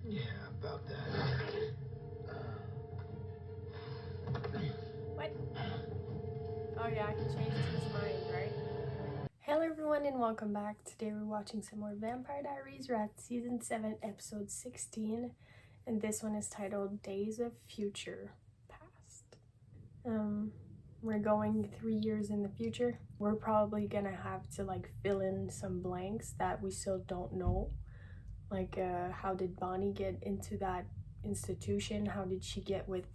Yeah, about that. What? Oh yeah, he changed his mind, right? Hello everyone and welcome back. Today we're watching some more Vampire Diaries. We're at season 7, episode 16, and this one is titled Days of Future Past. We're going 3 years in the future. We're probably gonna have to like fill in some blanks that we still don't know. Like how did Bonnie get into that institution? How did she get with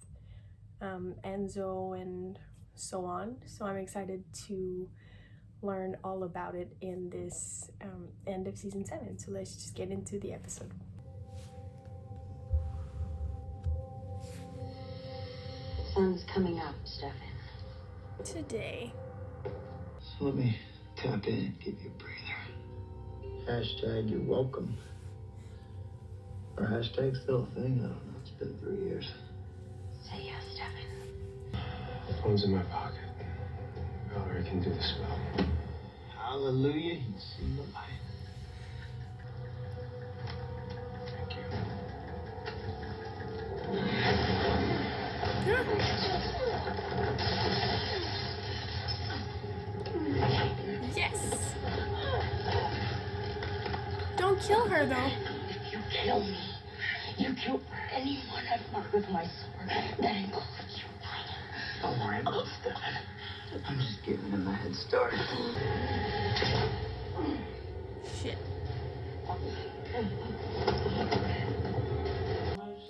Enzo and so on? So I'm excited to learn all about it in this end of season 7. So let's just get into the episode. Sun's coming up, Stefan. Today. So let me tap in and give you a breather. Hashtag you're welcome. Or hashtag still a thing, I don't know. It's been 3 years. Say yes, Stefan. The phone's in my pocket. Valerie can do the spell. Hallelujah, he's seen the light. Thank you. Yes! Don't kill her though. If you kill me, you kill anyone I've marked with my sword. That includes your brother. Don't worry about Stefan. I'm just giving him a head start. Shit.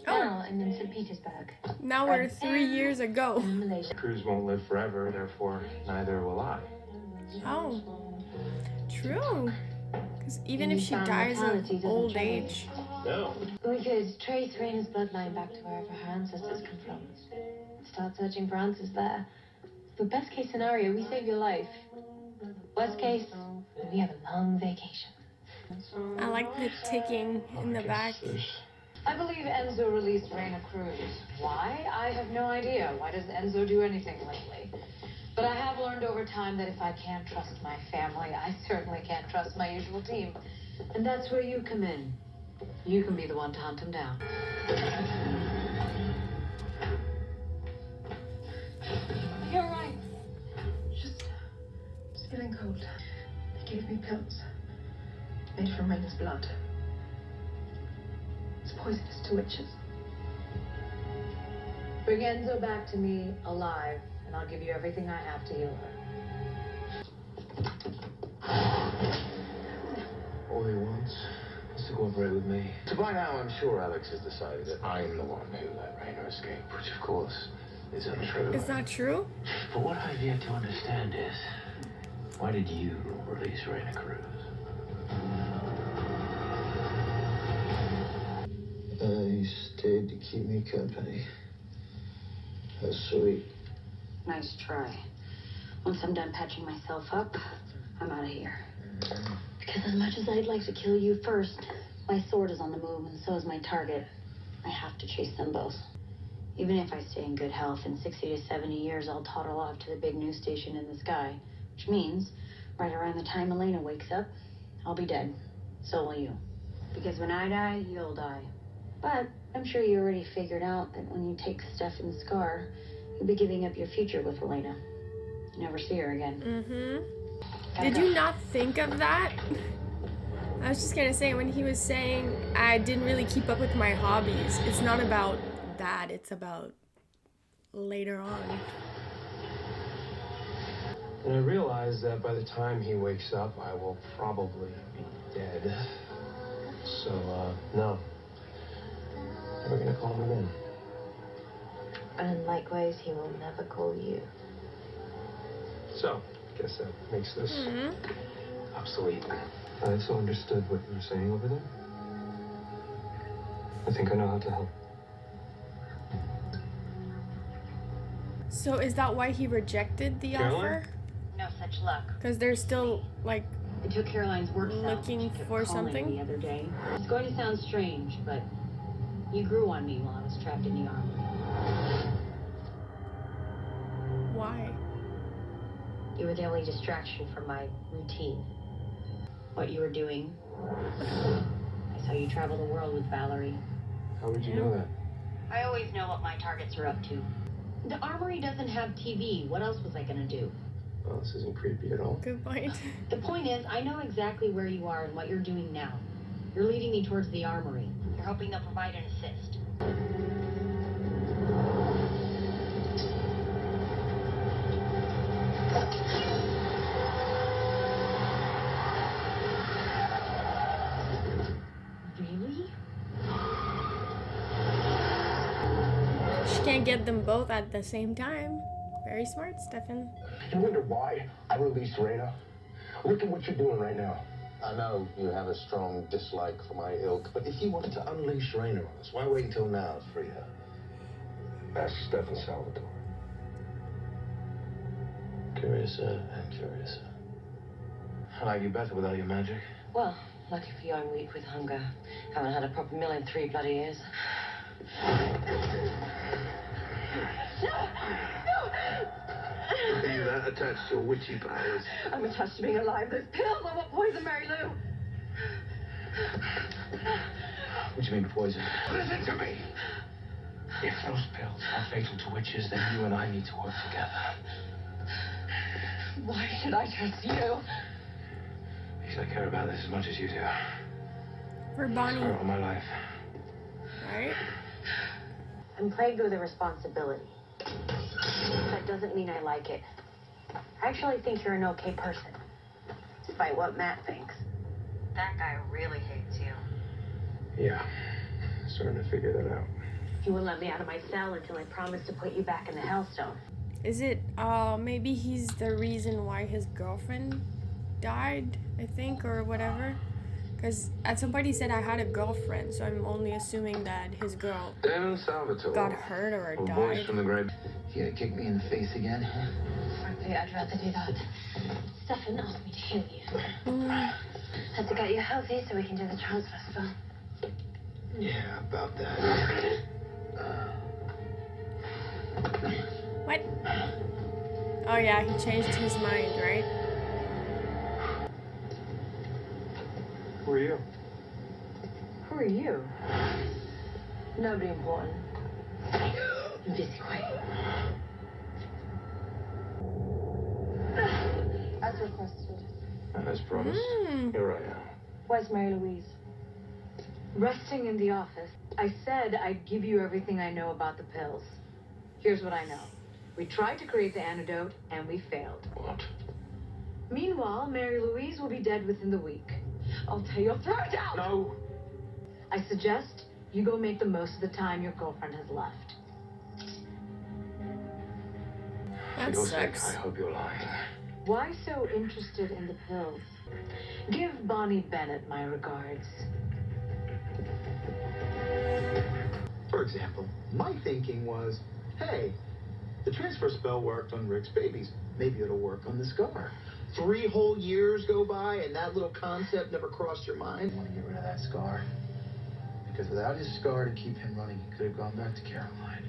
Now I'm in St. Petersburg. Now we're 3 years ago. In Malaysia. Cruz won't live forever, therefore neither will I. Oh, true. Because even if she Found dies mortality of doesn't old change. age. No. We could trace Raina's bloodline back to wherever her ancestors come from. Start searching for answers there. But best case scenario, we save your life. Worst case, we have a long vacation. I like the ticking in the back. I believe Enzo released Reina Cruz. Why? I have no idea. Why doesn't Enzo do anything lately? But I have learned over time that if I can't trust my family, I certainly can't trust my usual team. And that's where you come in. You can be the one to hunt him down. You're right. Just feeling cold. They gave me pills made from Raina's blood. It's poisonous to witches. Bring Enzo back to me alive, and I'll give you everything I have to heal her. All he wants is to cooperate with me. So by now, I'm sure Alex has decided that I'm the one who let Raina escape, which of course is untrue. Is that true? But what I've yet to understand is, why did you release Raina Cruz? He stayed to keep me company. That's sweet. Nice try. Once I'm done patching myself up, I'm out of here. Because as much as I'd like to kill you first, my sword is on the move and so is my target. I have to chase them both. Even if I stay in good health, in 60 to 70 years, I'll toddle off to the big news station in the sky. Which means, right around the time Elena wakes up, I'll be dead. So will you. Because when I die, you'll die. But I'm sure you already figured out that when you take Stefan's scar, you'll be giving up your future with Elena. You never see her again. Mm-hmm. Did you not think of that? I was just gonna say, when he was saying I didn't really keep up with my hobbies, it's not about that, it's about later on. And I realize that by the time he wakes up, I will probably be dead. So, no. Never gonna call him again. And likewise, he will never call you. So, guess that makes this obsolete. I also understood what you were saying over there. I think I know how to help. So is that why he rejected the offer? No such luck. Because they're still like I took Caroline's work cell. looking She kept for calling something? the other day. It's going to sound strange, but you grew on me while I was trapped in the Armory. Why? You were the only distraction from my routine. What you were doing. I saw you travel the world with Valerie. How would you know that? I always know what my targets are up to. The Armory doesn't have TV. What else was I gonna do? Well, this isn't creepy at all. Good point. The point is, I know exactly where you are and what you're doing now. You're leading me towards the Armory. You're hoping they'll provide an assist. Really? She can't get them both at the same time. Very smart, Stefan. You wonder why I released Reyna? Look at what you're doing right now. I know you have a strong dislike for my ilk, but if you wanted to unleash Reyna on us, why wait until now to free her? Ask Stefan Salvatore. Curiouser and curiouser. I like you better without your magic. Well, lucky for you, I'm weak with hunger. Haven't had a proper meal in 3 bloody years. Are you that attached to your witchy powers? I'm attached to being alive. Those pills are what poison Mary Lou. What do you mean poison? Listen to me. If those pills are fatal to witches, then you and I need to work together. Why should I trust you? Because I care about this as much as you do. For Bonnie. For all my life. Right? I'm plagued with a responsibility. That doesn't mean I like it. I actually think you're an okay person, despite what Matt thinks. That guy really hates you. Yeah, starting to figure that out. He wouldn't let me out of my cell until I promised to put you back in the Hellstone. Is it, maybe he's the reason why his girlfriend died, I think, or whatever? Because at some point he said I had a girlfriend, so I'm only assuming that his girl Damon Salvatore. got hurt or A voice died. from the grave. You gonna kick me in the face again, huh? Frankly, I'd rather do that. Stefan asked me to heal you. Had to get you healthy so we can do the transfer stuff. Yeah, about that. What? Oh yeah, he changed his mind, right? Who are you? Who are you? Nobody important. I'm busy, quiet. As requested. As promised, here I am. Where's Mary Louise? Resting in the office. I said I'd give you everything I know about the pills. Here's what I know. We tried to create the antidote, and we failed. What? Meanwhile, Mary Louise will be dead within the week. I'll tear your throat out! No! I suggest you go make the most of the time your girlfriend has left. That For your sake, sucks. I hope you're lying. Why so interested in the pills? Give Bonnie Bennett my regards. For example, my thinking was, hey, the transfer spell worked on Rick's babies. Maybe it'll work on the scar. 3 whole years go by and that little concept never crossed your mind. I want to get rid of that scar. Because without his scar to keep him running, he could have gone back to Caroline.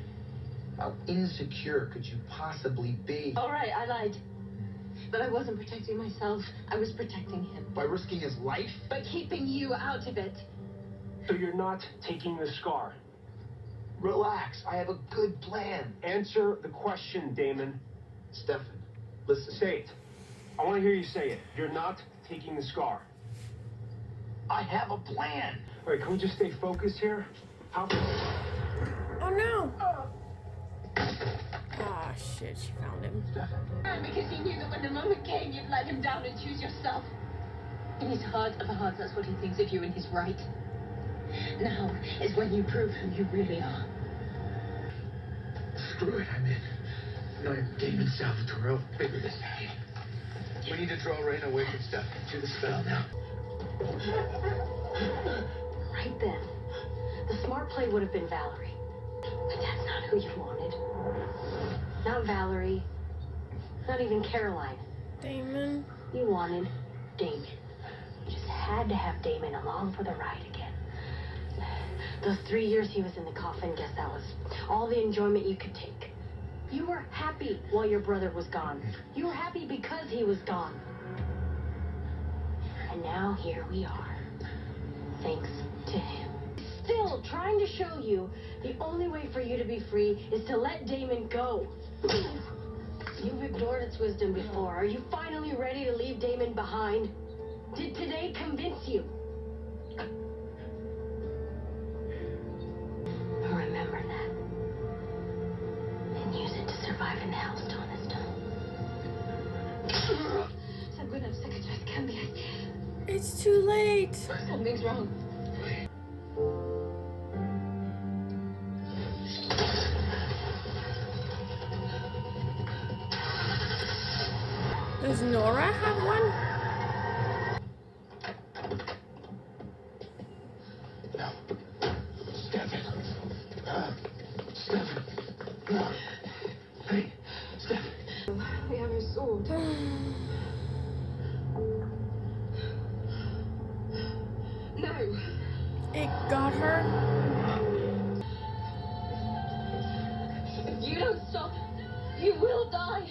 How insecure could you possibly be? All right, I lied. But I wasn't protecting myself. I was protecting him. By risking his life? By keeping you out of it. So you're not taking the scar? Relax, I have a good plan. Answer the question, Damon. Stefan, listen. Say it. I want to hear you say it. You're not taking the scar. I have a plan. All right, can we just stay focused here? How... Oh no! Ah, shit, she found him. And because he knew that when the moment came, you'd let him down and choose yourself. In his heart of hearts, that's what he thinks of you, and he's right. Now is when you prove who you really are. Screw it, I'm in. I'm Damon Salvatore. I'll figure this out. We need to draw Reyna away from stuff. Do the spell now. Right then, the smart play would have been Valerie. But that's not who you wanted. Not Valerie. Not even Caroline. Damon. You wanted Damon. You just had to have Damon along for the ride again. Those 3 years he was in the coffin, guess that was all the enjoyment you could take. You were happy while your brother was gone. You were happy because he was gone. And now here we are. Thanks to him. still trying to show you the only way for you to be free is to let Damon go. You've ignored its wisdom before. Are you finally ready to leave Damon behind? Did today convince you? Remember that. And use it to survive in the Hellstone this time. I'm going to have second choice Candy. It's too late. Something's wrong. Does Nora have one? No. Stefan. Stefan. No. Hey, Stefan. We have his sword. No. It got her. If you don't stop, you will die.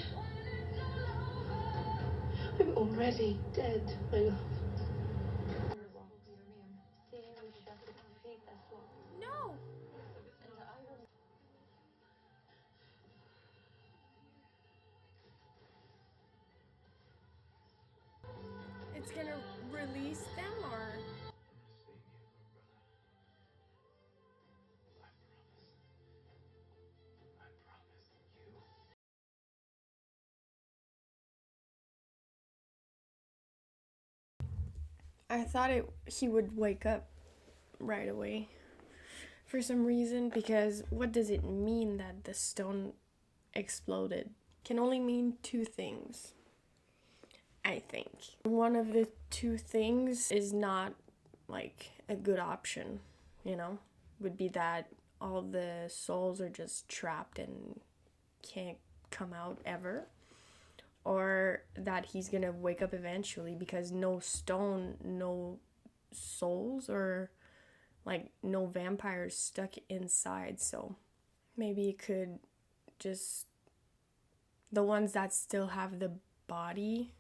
I'm already dead, my love. No. It's gonna release them, or? I thought he would wake up right away for some reason, because what does it mean that the stone exploded? Can only mean two things, I think. One of the two things is not like a good option, you know, would be that all the souls are just trapped and can't come out ever, or that he's gonna wake up eventually, because no stone, no souls, or like no vampires stuck inside. So maybe it could just, the ones that still have the body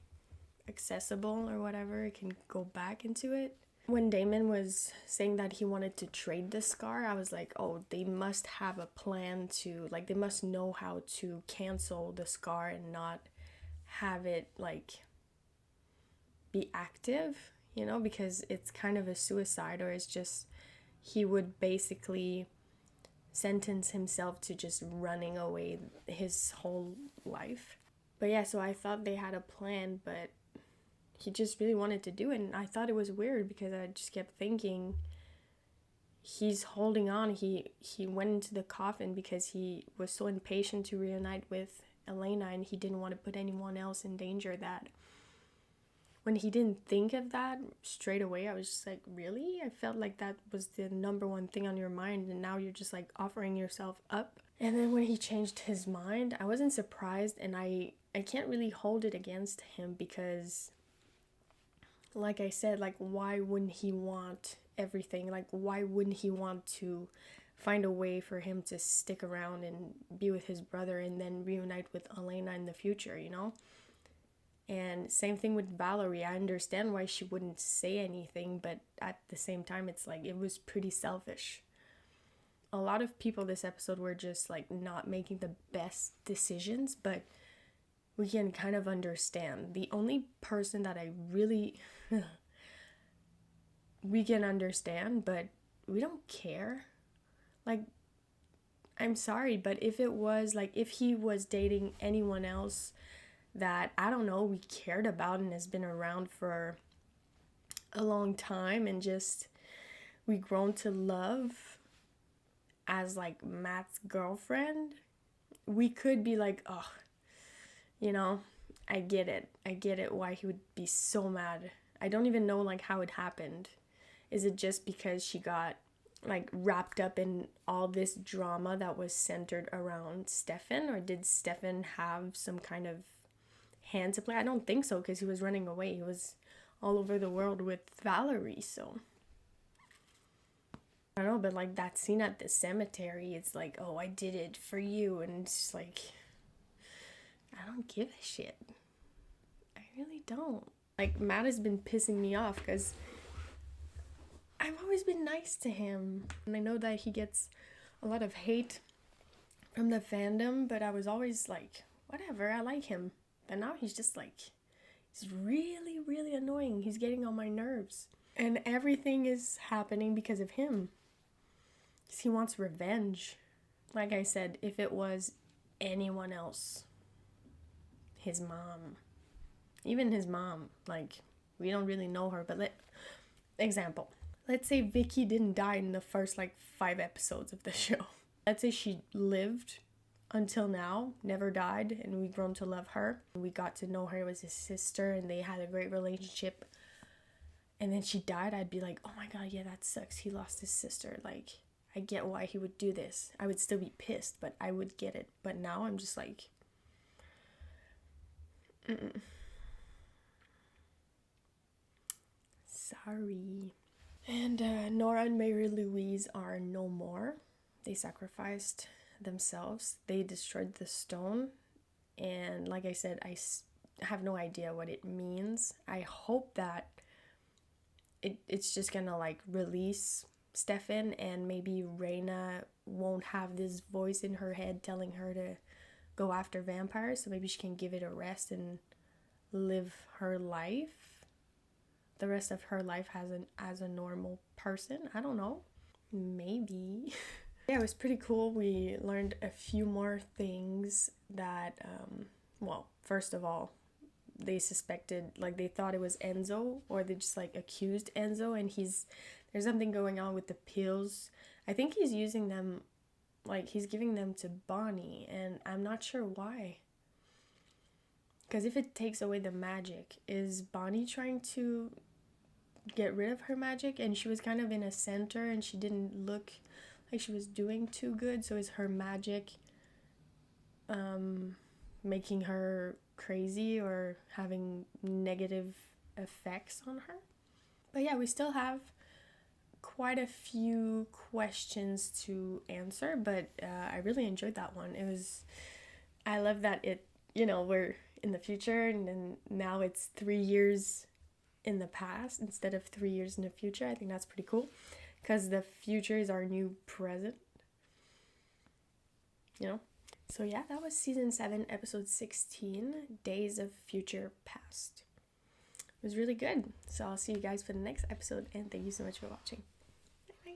accessible or whatever, it can go back into it. When Damon was saying that he wanted to trade the scar, I was like, oh, they must have a plan to, like, they must know how to cancel the scar and not have it like be active, you know, because it's kind of a suicide, or it's just, he would basically sentence himself to just running away his whole life. But yeah, so I thought they had a plan, but he just really wanted to do it, and I thought it was weird because I just kept thinking he's holding on. He went into the coffin because he was so impatient to reunite with Elena, and he didn't want to put anyone else in danger. That when he didn't think of that straight away, I was just like, really? I felt like that was the number one thing on your mind, and now you're just like offering yourself up. And then when he changed his mind, I wasn't surprised, and I can't really hold it against him, because like I said, like, why wouldn't he want everything? Like, why wouldn't he want to find a way for him to stick around and be with his brother and then reunite with Elena in the future, you know? And same thing with Valerie. I understand why she wouldn't say anything, but at the same time, it's like, it was pretty selfish. A lot of people this episode were just like not making the best decisions, but we can kind of understand. The only person that I really we can understand, but we don't care. Like, I'm sorry, but if it was like, if he was dating anyone else that, I don't know, we cared about and has been around for a long time, and just we grown to love as like Matt's girlfriend, we could be like, oh, you know, I get it why he would be so mad. I don't even know like how it happened. Is it just because she got like wrapped up in all this drama that was centered around Stefan, or did Stefan have some kind of hand to play? I don't think so, because he was running away. He was all over the world with Valerie, so I don't know. But like that scene at the cemetery, it's like, oh, I did it for you, and it's just like, I don't give a shit. I really don't. Like, Matt has been pissing me off because I've always been nice to him. And I know that he gets a lot of hate from the fandom, but I was always like, whatever, I like him. But now he's just like, he's really, really annoying. He's getting on my nerves. And everything is happening because of him. Because he wants revenge. Like I said, if it was anyone else, his mom, even his mom, like, we don't really know her, but example, let's say Vicky didn't die in the first, like, 5 episodes of the show. Let's say she lived until now, never died, and we grown to love her. We got to know her as his sister, and they had a great relationship. And then she died, I'd be like, oh my god, yeah, that sucks. He lost his sister. Like, I get why he would do this. I would still be pissed, but I would get it. But now I'm just like, sorry. And Nora and Mary Louise are no more. They sacrificed themselves. They destroyed the stone. And like I said, I have no idea what it means. I hope that it's just gonna like release Stefan, and maybe Reina won't have this voice in her head telling her to go after vampires, so maybe she can give it a rest and live her life, the rest of her life as a normal person. I don't know, maybe. Yeah, it was pretty cool. We learned a few more things that well, first of all, they suspected, like, they thought it was Enzo, or they just like accused Enzo, and there's something going on with the pills. I think he's using them, like, he's giving them to Bonnie, and I'm not sure why. Because if it takes away the magic, is Bonnie trying to get rid of her magic? And she was kind of in a center, and she didn't look like she was doing too good, so is her magic making her crazy or having negative effects on her? But yeah, we still have quite a few questions to answer, but I really enjoyed that one. I love that we're in the future, and then now it's 3 years in the past instead of 3 years in the future. I think that's pretty cool, because the future is our new present, So yeah, that was season 7, episode 16, Days of Future Past. It was really good. So I'll see you guys for the next episode, and thank you so much for watching.